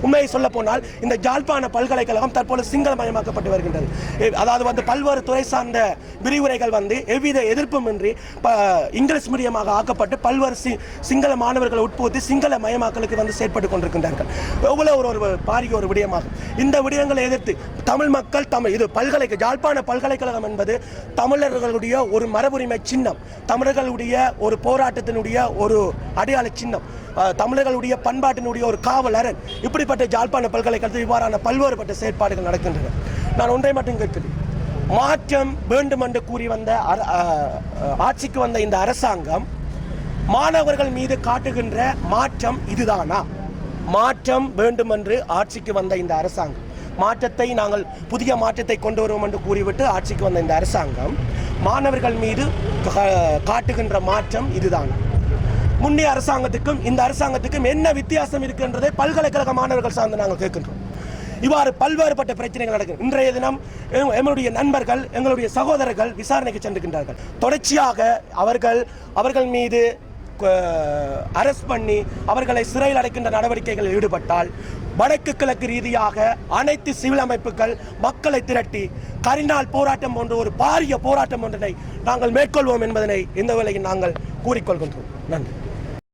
உண்மையை சொல்ல போனால் இந்த யாழ்ப்பாண பல்கலைக்கழகம் தற்போது சிங்களமயமாக்கப்பட்டு வருகின்றது. அதாவது பல்வேறு துறை சார்ந்த விரிவுரைகள் எவ்வித எதிர்ப்புமின்றி இங்கிலீஷ் மீடியமாக ஆக்கப்பட்டு பல்வேறு சிங்கள மாணவர்களை உட்புகுத்தி சிங்கள மயமாக்கலுக்கு செயற்பட்டு கொண்டிருக்கின்றார்கள். எவ்வளவு ஒரு பாரிய ஒரு விடயமாகும். இந்த விடயங்களை எதிர்த்து தமிழ் மக்கள் இது யாழ்ப்பாண பல்கலைக்கழகம் என்பது தமிழர்களுடைய ஒரு மரபுரிமை சின்னம், தமிழர்களுடைய ஒரு போராட்டத்தினுடைய ஒரு அடையாள சின்னம், தமிழர்களுடைய பண்பாட்டினுடைய ஒரு காவல் அரண். இப்படிப்பட்ட யாழ்ப்பாண பல்கலைக்கழகத்தில் இவ்வாறான பல்வேறுபட்ட செயற்பாடுகள் நடக்கின்றன. நான் ஒன்றை மட்டும் கேட்கிறேன், மாற்றம் வேண்டும் என்று கூறி ஆட்சிக்கு வந்த இந்த அரசாங்கம் மாணவர்கள் மீது காட்டுகின்ற மாற்றம் இதுதானா? மாற்றம் வேண்டும் என்று ஆட்சிக்கு வந்த இந்த அரசாங்கம், மாற்றத்தை நாங்கள் புதிய மாற்றத்தை கொண்டு வருவோம் என்று கூறிவிட்டு ஆட்சிக்கு வந்த இந்த அரசாங்கம் மாணவர்கள் மீது காட்டுகின்ற மாற்றம் இதுதான். முன்னைய அரசாங்கத்துக்கும் இந்த அரசாங்கத்துக்கும் என்ன வித்தியாசம் இருக்கின்றதை பல்கலைக்கழக மாணவர்கள் சார்ந்து நாங்கள் கேட்கின்றோம். இவ்வாறு பல்வேறுபட்ட பிரச்சனைகள் நடக்கும். இன்றைய தினம் எங்களுடைய நண்பர்கள், எங்களுடைய சகோதரர்கள் விசாரணைக்கு சென்றுகின்றார்கள். தொடர்ச்சியாக அவர்கள் மீது அரெஸ்ட் பண்ணி அவர்களை சிறையில் அடைக்கின்ற நடவடிக்கைகளில் ஈடுபட்டால் வடக்கு கிழக்கு ரீதியாக அனைத்து சிவில் அமைப்புகள் மக்களை திரட்டி கரிநாள் போராட்டம் போன்ற ஒரு பாரிய போராட்டம் ஒன்றினை நாங்கள் மேற்கொள்வோம் என்பதனை இந்த வேளையில் நாங்கள் கூறிக்கொள்கின்றோம். நன்றி.